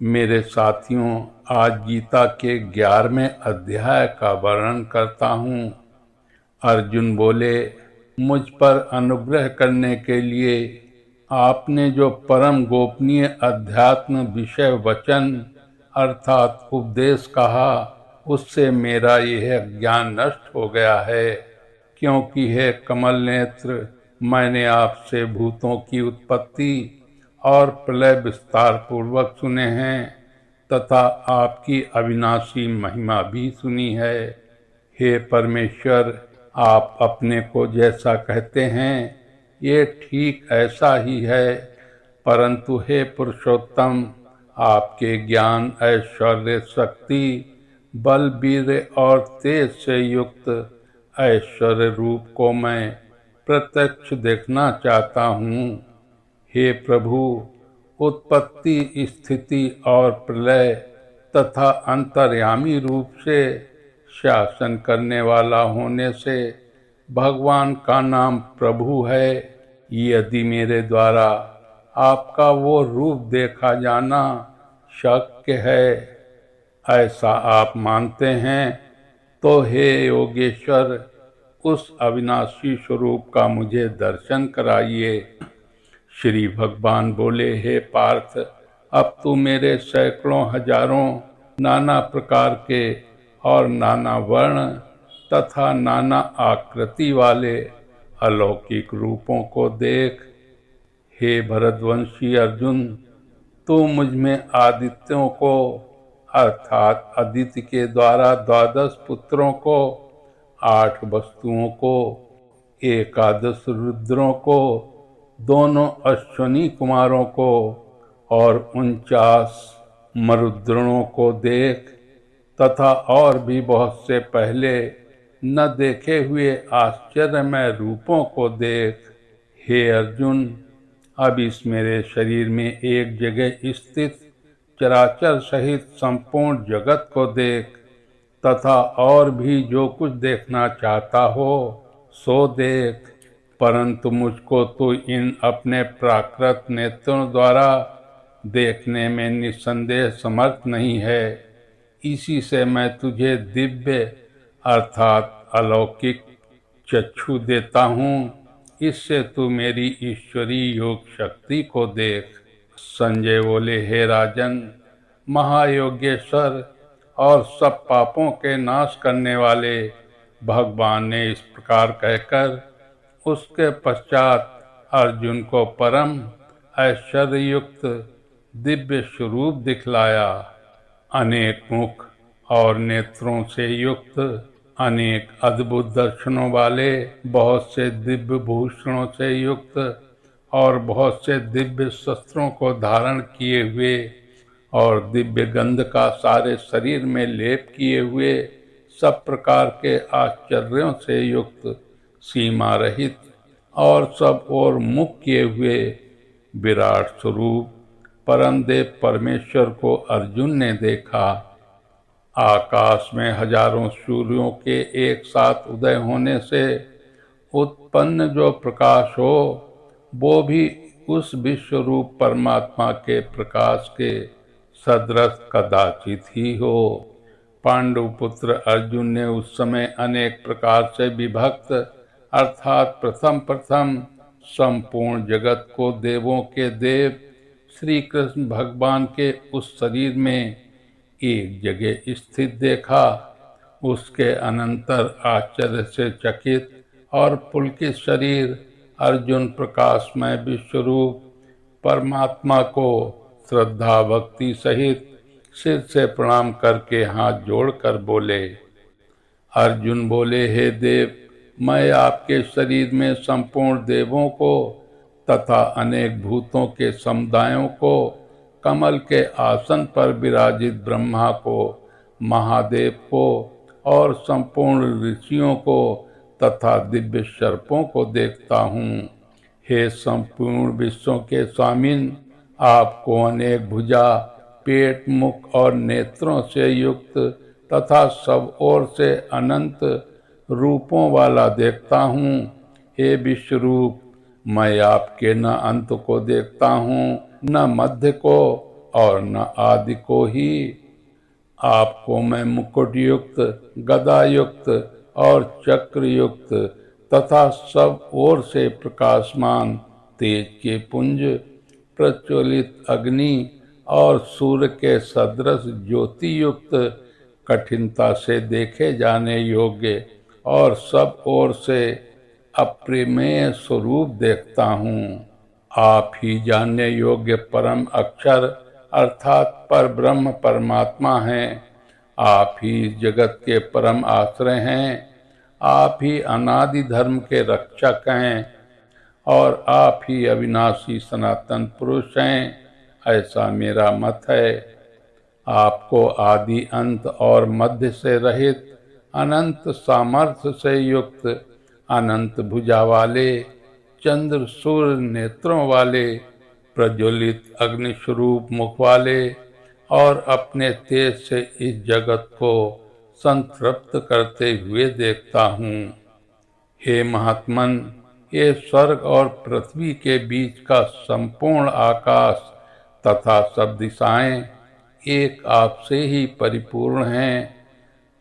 मेरे साथियों, आज गीता के 11वें अध्याय का वर्णन करता हूँ। अर्जुन बोले, मुझ पर अनुग्रह करने के लिए आपने जो परम गोपनीय अध्यात्म विषय वचन अर्थात उपदेश कहा, उससे मेरा यह ज्ञान नष्ट हो गया है। क्योंकि हे कमल नेत्र, मैंने आपसे भूतों की उत्पत्ति और प्रलय विस्तार पूर्वक सुने हैं तथा आपकी अविनाशी महिमा भी सुनी है। हे परमेश्वर, आप अपने को जैसा कहते हैं ये ठीक ऐसा ही है, परंतु हे पुरुषोत्तम, आपके ज्ञान, ऐश्वर्य, शक्ति, बल, वीर और तेज से युक्त ऐश्वर्य रूप को मैं प्रत्यक्ष देखना चाहता हूँ। हे प्रभु, उत्पत्ति, स्थिति और प्रलय तथा अंतर्यामी रूप से शासन करने वाला होने से भगवान का नाम प्रभु है। यदि मेरे द्वारा आपका वो रूप देखा जाना शक्य है, ऐसा आप मानते हैं, तो हे योगेश्वर, उस अविनाशी स्वरूप का मुझे दर्शन कराइए। श्री भगवान बोले, हे पार्थ, अब तू मेरे सैकड़ों हजारों नाना प्रकार के और नाना वर्ण तथा नाना आकृति वाले अलौकिक रूपों को देख। हे भरतवंशी अर्जुन, तू मुझ में आदित्यों को अर्थात अदिति के द्वारा 12 पुत्रों को, 8 वस्तुओं को, 11 रुद्रों को, दोनों अश्वनी कुमारों को और 49 मरुद्गणों को देख तथा और भी बहुत से पहले न देखे हुए आश्चर्यमय रूपों को देख। हे अर्जुन, अब इस मेरे शरीर में एक जगह स्थित चराचर सहित संपूर्ण जगत को देख तथा और भी जो कुछ देखना चाहता हो सो देख, परंतु मुझको तो इन अपने प्राकृत नेत्रों द्वारा देखने में निस्संदेह समर्थ नहीं है। इसी से मैं तुझे दिव्य अर्थात अलौकिक चक्षु देता हूँ, इससे तू मेरी ईश्वरीय योग शक्ति को देख। संजय बोले, हे राजन, महायोगेश्वर और सब पापों के नाश करने वाले भगवान ने इस प्रकार कहकर उसके पश्चात अर्जुन को परम ऐश्वर्ययुक्त दिव्य स्वरूप दिखलाया। अनेक मुख और नेत्रों से युक्त, अनेक अद्भुत दर्शनों वाले, बहुत से दिव्य भूषणों से युक्त और बहुत से दिव्य शस्त्रों को धारण किए हुए और दिव्य गंध का सारे शरीर में लेप किए हुए, सब प्रकार के आश्चर्यों से युक्त, सीमा रहित और सब ओर मुख किए हुए विराट स्वरूप परम देव परमेश्वर को अर्जुन ने देखा। आकाश में हजारों सूर्यों के एक साथ उदय होने से उत्पन्न जो प्रकाश हो, वो भी उस विश्व रूप परमात्मा के प्रकाश के सदृश कदाचित ही हो। पांडु पुत्र अर्जुन ने उस समय अनेक प्रकार से विभक्त अर्थात प्रथम संपूर्ण जगत को देवों के देव श्री कृष्ण भगवान के उस शरीर में एक जगह स्थित देखा। उसके अनंतर आश्चर्य से चकित और पुलकित शरीर अर्जुन प्रकाशमय विश्वरूप परमात्मा को श्रद्धा भक्ति सहित सिर से प्रणाम करके हाथ जोड़कर बोले। अर्जुन बोले, हे देव, मैं आपके शरीर में संपूर्ण देवों को तथा अनेक भूतों के समुदायों को, कमल के आसन पर विराजित ब्रह्मा को, महादेव को और संपूर्ण ऋषियों को तथा दिव्य सर्पों को देखता हूँ। हे संपूर्ण विश्वों के स्वामिन, आपको अनेक भुजा, पेट, मुख और नेत्रों से युक्त तथा सब ओर से अनंत रूपों वाला देखता हूँ। हे विश्वरूप, मैं आपके न अंत को देखता हूँ, न मध्य को और न आदि को ही। आपको मैं मुकुट युक्त, गदा युक्त और चक्र युक्त तथा सब ओर से प्रकाशमान तेज के पुंज, प्रज्वलित अग्नि और सूर्य के सदृश ज्योति युक्त, कठिनता से देखे जाने योग्य और सब ओर से अप्रमेय स्वरूप देखता हूँ। आप ही जानने योग्य परम अक्षर अर्थात पर ब्रह्म परमात्मा हैं। आप ही जगत के परम आश्रय हैं। आप ही अनादि धर्म के रक्षक हैं और आप ही अविनाशी सनातन पुरुष हैं, ऐसा मेरा मत है। आपको आदि अंत और मध्य से रहित, अनंत सामर्थ्य से युक्त, अनंत भुजा वाले, चंद्र सूर्य नेत्रों वाले, प्रज्वलित अग्नि स्वरूप मुख वाले और अपने तेज से इस जगत को संतृप्त करते हुए देखता हूँ। हे महात्मन, ये स्वर्ग और पृथ्वी के बीच का संपूर्ण आकाश तथा सब दिशाएं एक आपसे ही परिपूर्ण हैं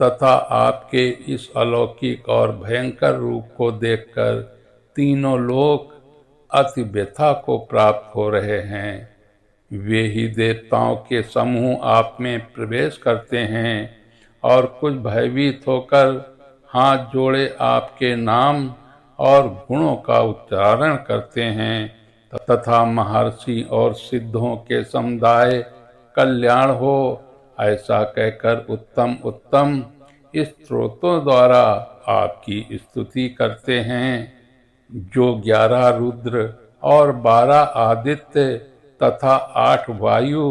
तथा आपके इस अलौकिक और भयंकर रूप को देखकर तीनों लोक अति व्यथा को प्राप्त हो रहे हैं। वे ही देवताओं के समूह आप में प्रवेश करते हैं और कुछ भयभीत होकर हाथ जोड़े आपके नाम और गुणों का उच्चारण करते हैं तथा महर्षि और सिद्धों के समुदाय कल्याण हो ऐसा कहकर उत्तम उत्तम स्तोत्रों द्वारा आपकी स्तुति करते हैं। जो 11 रुद्र और 12 आदित्य तथा 8 वायु,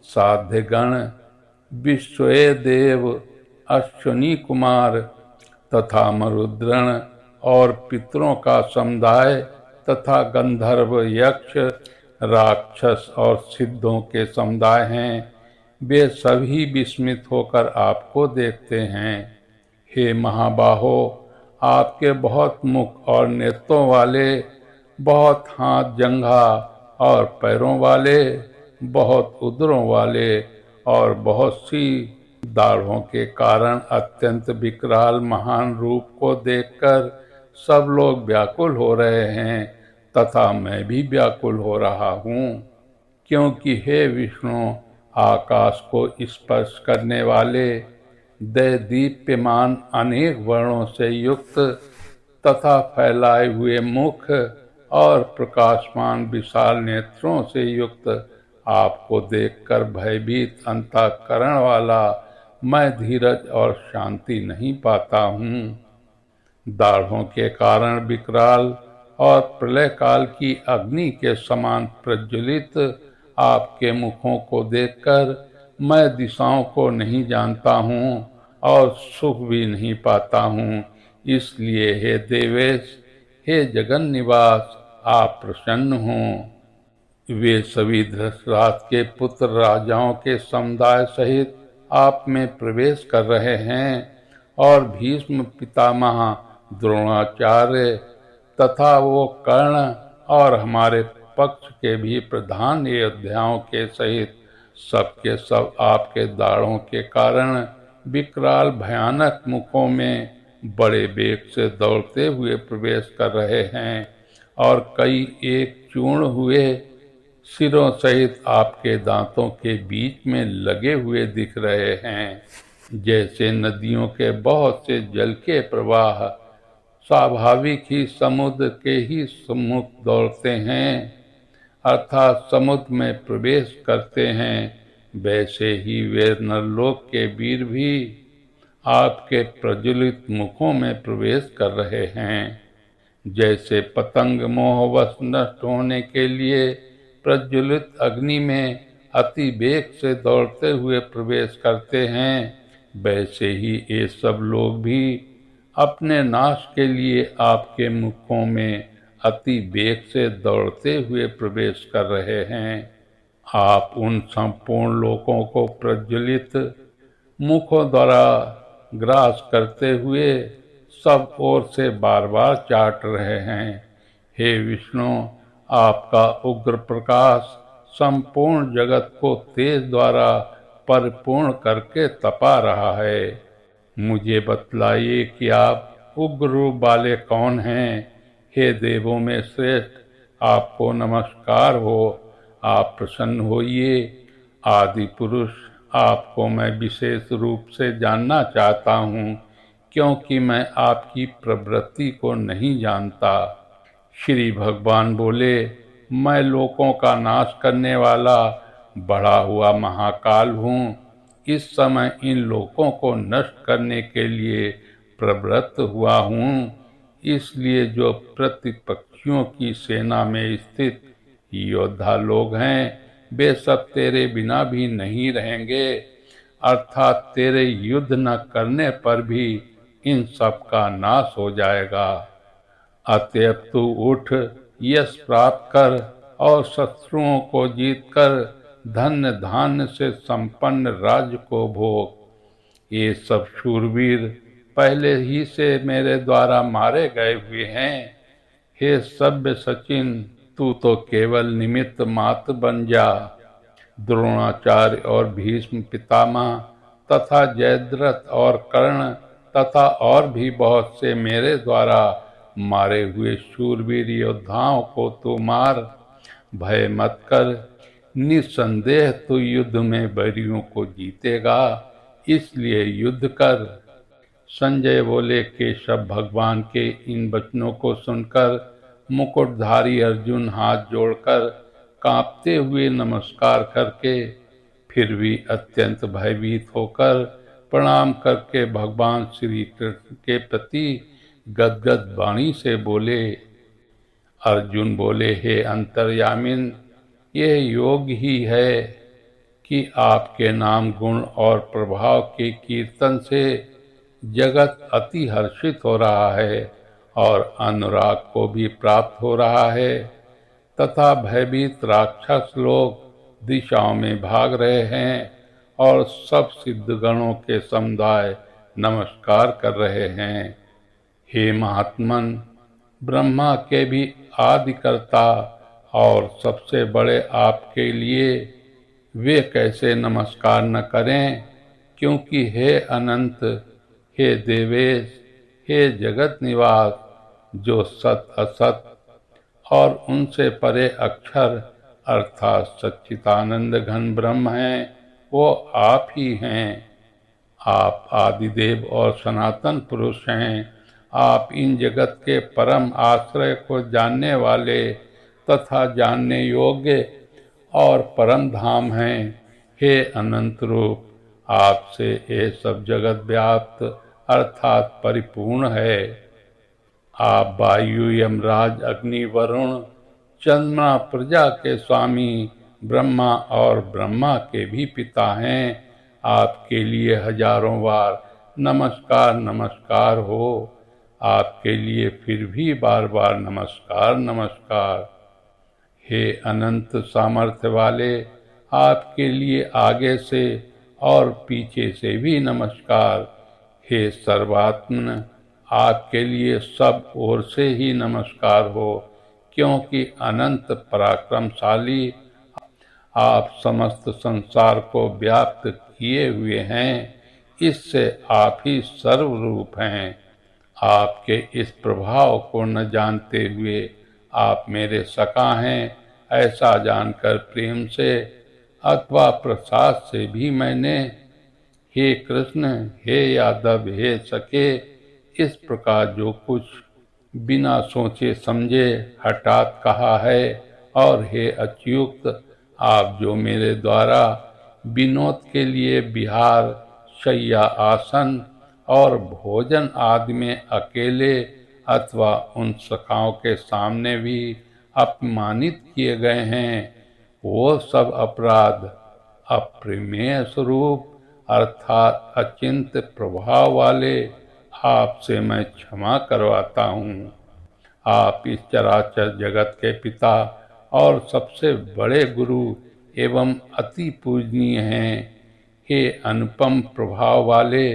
साध्य गण, विश्वए देव, अश्विनी कुमार तथा मरुद्गण और पितरों का समुदाय तथा गंधर्व, यक्ष, राक्षस और सिद्धों के समुदाय हैं, वे सभी विस्मित होकर आपको देखते हैं। हे महाबाहो, आपके बहुत मुख और नेत्रों वाले, बहुत हाथ जंघा और पैरों वाले, बहुत उदरों वाले और बहुत सी दाढ़ों के कारण अत्यंत विकराल महान रूप को देखकर सब लोग व्याकुल हो रहे हैं तथा मैं भी व्याकुल हो रहा हूँ, क्योंकि हे विष्णु, आकाश को स्पर्श करने वाले, दैदीप्यमान अनेक वर्णों से युक्त तथा फैलाए हुए मुख और प्रकाशमान विशाल नेत्रों से युक्त आपको देखकर भयभीत अंतःकरण वाला मैं धीरज और शांति नहीं पाता हूँ। दाढ़ों के कारण विकराल और प्रलय काल की अग्नि के समान प्रज्वलित आपके मुखों को देखकर मैं दिशाओं को नहीं जानता हूँ और सुख भी नहीं पाता हूँ। इसलिए हे देवेश, हे जगन निवास, आप प्रसन्न हों। वे सभी धृतराष्ट्र के पुत्र राजाओं के समुदाय सहित आप में प्रवेश कर रहे हैं और भीष्म पितामह, द्रोणाचार्य तथा वो कर्ण और हमारे पक्ष के भी प्रधान योद्धाओं के सहित सबके सब आपके दाढ़ों के कारण विकराल भयानक मुखों में बड़े वेग से दौड़ते हुए प्रवेश कर रहे हैं और कई एक चूर्ण हुए सिरों सहित आपके दांतों के बीच में लगे हुए दिख रहे हैं। जैसे नदियों के बहुत से जल के प्रवाह स्वाभाविक ही समुद्र के ही सम्मुख दौड़ते हैं अर्थात समुद्र में प्रवेश करते हैं, वैसे ही वे नरलोक के वीर भी आपके प्रज्वलित मुखों में प्रवेश कर रहे हैं। जैसे पतंग मोहवश नष्ट होने के लिए प्रज्वलित अग्नि में अति वेग से दौड़ते हुए प्रवेश करते हैं, वैसे ही ये सब लोग भी अपने नाश के लिए आपके मुखों में अति वेग से दौड़ते हुए प्रवेश कर रहे हैं। आप उन संपूर्ण लोकों को प्रज्वलित मुखों द्वारा ग्रास करते हुए सब ओर से बार बार चाट रहे हैं। हे विष्णु, आपका उग्र प्रकाश संपूर्ण जगत को तेज द्वारा परिपूर्ण करके तपा रहा है। मुझे बतलाइए कि आप उग्र रूप वाले कौन हैं। हे देवों में श्रेष्ठ, आपको नमस्कार हो। आप प्रसन्न होइए। आदि पुरुष, आपको मैं विशेष रूप से जानना चाहता हूँ, क्योंकि मैं आपकी प्रवृत्ति को नहीं जानता। श्री भगवान बोले, मैं लोकों का नाश करने वाला बढ़ा हुआ महाकाल हूँ। इस समय इन लोकों को नष्ट करने के लिए प्रवृत्त हुआ हूँ। इसलिए जो प्रतिपक्षियों की सेना में स्थित योद्धा लोग हैं, वे सब तेरे बिना भी नहीं रहेंगे, अर्थात तेरे युद्ध न करने पर भी इन सब का नाश हो जाएगा। अतएव तू उठ, यश प्राप्त कर और शत्रुओं को जीतकर धन्य धान्य से संपन्न राज्य को भोग। ये सब शूरवीर पहले ही से मेरे द्वारा मारे गए हुए हैं। हे सभ्य सचिन, तू तो केवल निमित्त मात्र बन जा। द्रोणाचार्य और भीष्म पितामह तथा जयद्रथ और कर्ण तथा और भी बहुत से मेरे द्वारा मारे हुए शूरवीर योद्धाओं को तू मार। भय मत कर, निस्संदेह तू युद्ध में बैरियों को जीतेगा, इसलिए युद्ध कर। संजय बोले, केशव भगवान के इन वचनों को सुनकर मुकुटधारी अर्जुन हाथ जोड़कर कांपते हुए नमस्कार करके, फिर भी अत्यंत भयभीत होकर प्रणाम करके भगवान श्री कृष्ण के प्रति गदगद वाणी से बोले। अर्जुन बोले, हे अंतर्यामिन, यह योग ही है कि आपके नाम गुण और प्रभाव के कीर्तन से जगत अति हर्षित हो रहा है और अनुराग को भी प्राप्त हो रहा है, तथा भयभीत राक्षस लोग दिशाओं में भाग रहे हैं और सब सिद्धगणों के समुदाय नमस्कार कर रहे हैं। हे महात्मन, ब्रह्मा के भी आदिकर्ता और सबसे बड़े आपके लिए वे कैसे नमस्कार न करें, क्योंकि हे अनंत, हे देवेश, हे जगत निवास, जो सत असत और उनसे परे अक्षर अर्थात सच्चिदानंद घन ब्रह्म हैं, वो आप ही हैं। आप आदिदेव और सनातन पुरुष हैं। आप इन जगत के परम आश्रय को जानने वाले तथा जानने योग्य और परम धाम हैं। हे अनंत रूप, आपसे ये सब जगत व्याप्त अर्थात परिपूर्ण है। आप वायु, यमराज, अग्नि, वरुण, चंद्रमा, प्रजा के स्वामी ब्रह्मा और ब्रह्मा के भी पिता हैं। आपके लिए हजारों बार नमस्कार नमस्कार हो। आपके लिए फिर भी बार बार नमस्कार नमस्कार। हे अनंत सामर्थ्य वाले, आपके लिए आगे से और पीछे से भी नमस्कार। हे सर्वात्मन, आपके लिए सब ओर से ही नमस्कार हो, क्योंकि अनंत पराक्रमशाली आप समस्त संसार को व्याप्त किए हुए हैं। इससे आप ही सर्वरूप हैं। आपके इस प्रभाव को न जानते हुए आप मेरे सखा हैं, ऐसा जानकर प्रेम से अथवा प्रसाद से भी मैंने हे कृष्ण, हे यादव, हे सखे, इस प्रकार जो कुछ बिना सोचे समझे हठात कहा है। और हे अच्युत, आप जो मेरे द्वारा विनोद के लिए विहार, शय्या, आसन और भोजन आदि में अकेले अथवा उन सखाओं के सामने भी अपमानित किए गए हैं, वो सब अपराध अप्रमेय स्वरूप अर्थात अचिंत प्रभाव वाले आपसे मैं क्षमा करवाता हूँ। आप इस चराचर जगत के पिता और सबसे बड़े गुरु एवं अति पूजनीय हैं। हे अनुपम प्रभाव वाले,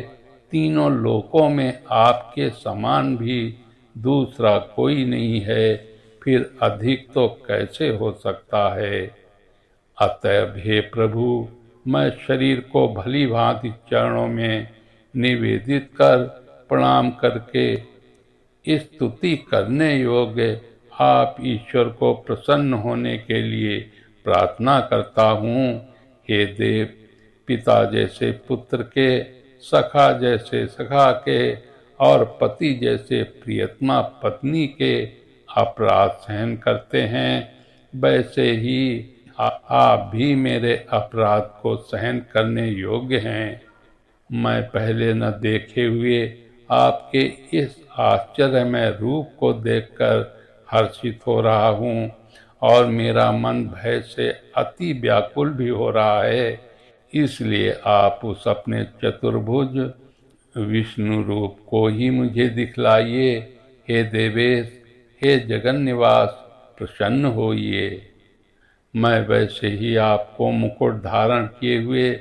तीनों लोकों में आपके समान भी दूसरा कोई नहीं है, फिर अधिक तो कैसे हो सकता है। अतएव हे प्रभु, मैं शरीर को भली भांति चरणों में निवेदित कर प्रणाम करके स्तुति करने योग्य आप ईश्वर को प्रसन्न होने के लिए प्रार्थना करता हूँ। हे देव, पिता जैसे पुत्र के, सखा जैसे सखा के और पति जैसे प्रियतमा पत्नी के अपराध सहन करते हैं, वैसे ही आप भी मेरे अपराध को सहन करने योग्य हैं। मैं पहले न देखे हुए आपके इस आश्चर्यमय रूप को देखकर हर्षित हो रहा हूँ और मेरा मन भय से अति व्याकुल भी हो रहा है। इसलिए आप उस अपने चतुर्भुज विष्णु रूप को ही मुझे दिखलाइए। हे देवेश, हे जगन निवास, प्रसन्न होइए। मैं वैसे ही आपको मुकुट धारण किए हुए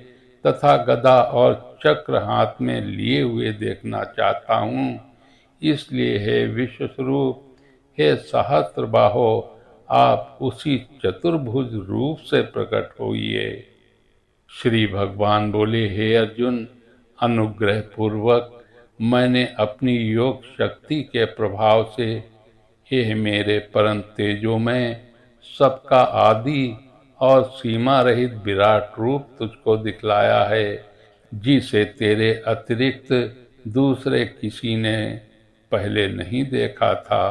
तथा गदा और चक्र हाथ में लिए हुए देखना चाहता हूँ। इसलिए हे विश्वस्वरूप, हे सहस्त्रबाहो, आप उसी चतुर्भुज रूप से प्रकट होइए। श्री भगवान बोले, हे अर्जुन, अनुग्रह पूर्वक मैंने अपनी योग शक्ति के प्रभाव से हे मेरे परम तेजोमय सबका आदि और सीमा रहित विराट रूप तुझको दिखलाया है, जिसे तेरे अतिरिक्त दूसरे किसी ने पहले नहीं देखा था।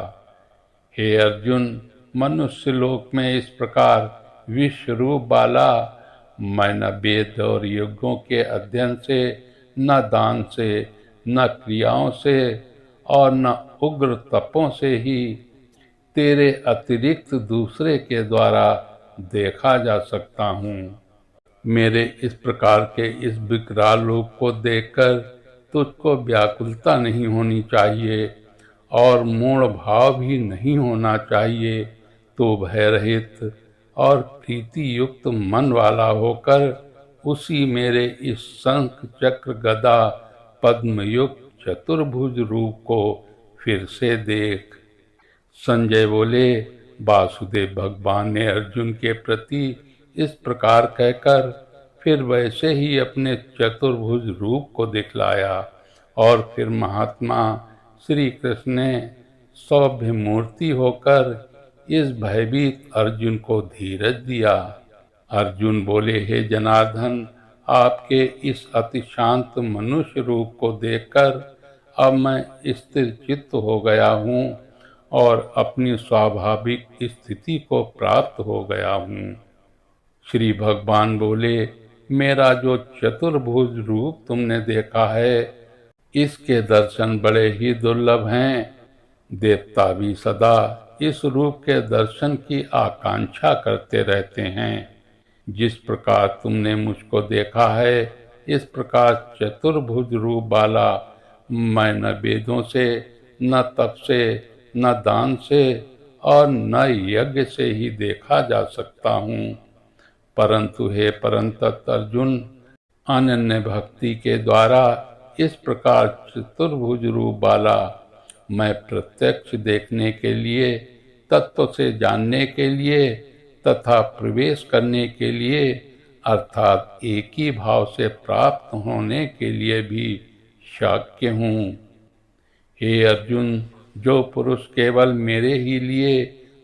हे अर्जुन, मनुष्य लोक में इस प्रकार विश्व रूप वाला मैं न वेद और यज्ञों के अध्ययन से, न दान से, न क्रियाओं से और न उग्र तपों से ही तेरे अतिरिक्त दूसरे के द्वारा देखा जा सकता हूँ। मेरे इस प्रकार के इस विकराल रूप को देखकर तुझको व्याकुलता नहीं होनी चाहिए और मूढ़ भाव भी नहीं होना चाहिए। तो भय रहित और प्रीति युक्त मन वाला होकर उसी मेरे इस शंख चक्र गदा पद्म युक्त चतुर्भुज रूप को फिर से देख। संजय बोले, वासुदेव भगवान ने अर्जुन के प्रति इस प्रकार कहकर फिर वैसे ही अपने चतुर्भुज रूप को दिखलाया और फिर महात्मा श्री कृष्ण ने सौभ्य मूर्ति होकर इस भयभीत अर्जुन को धीरज दिया। अर्जुन बोले, हे जनार्दन, आपके इस अति शांत मनुष्य रूप को देखकर अब मैं स्थिर चित्त हो गया हूँ और अपनी स्वाभाविक स्थिति को प्राप्त हो गया हूँ। श्री भगवान बोले, मेरा जो चतुर्भुज रूप तुमने देखा है, इसके दर्शन बड़े ही दुर्लभ हैं। देवता भी सदा इस रूप के दर्शन की आकांक्षा करते रहते हैं। जिस प्रकार तुमने मुझको देखा है, इस प्रकार चतुर्भुज रूप वाला मैं न वेदों से, न तप से, न दान से और न यज्ञ से ही देखा जा सकता हूँ। परंतु हे परंतप अर्जुन, अनन्य भक्ति के द्वारा इस प्रकार चतुर्भुज रूप वाला मैं प्रत्यक्ष देखने के लिए, तत्व से जानने के लिए तथा प्रवेश करने के लिए अर्थात एक ही भाव से प्राप्त होने के लिए भी शक्य हूँ। हे अर्जुन, जो पुरुष केवल मेरे ही लिए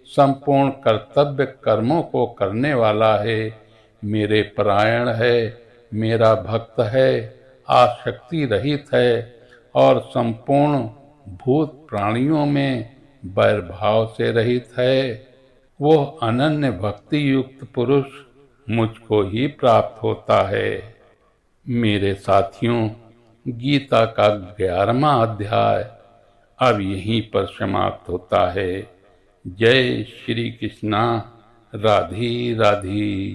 संपूर्ण कर्तव्य कर्मों को करने वाला है, मेरे परायण है, मेरा भक्त है, आसक्ति रहित है और संपूर्ण भूत प्राणियों में वैरभाव से रहित है, वो अनन्य भक्ति युक्त पुरुष मुझको ही प्राप्त होता है। मेरे साथियों, गीता का 11वां अध्याय अब यहीं पर समाप्त होता है। जय श्री कृष्णा। राधे राधे।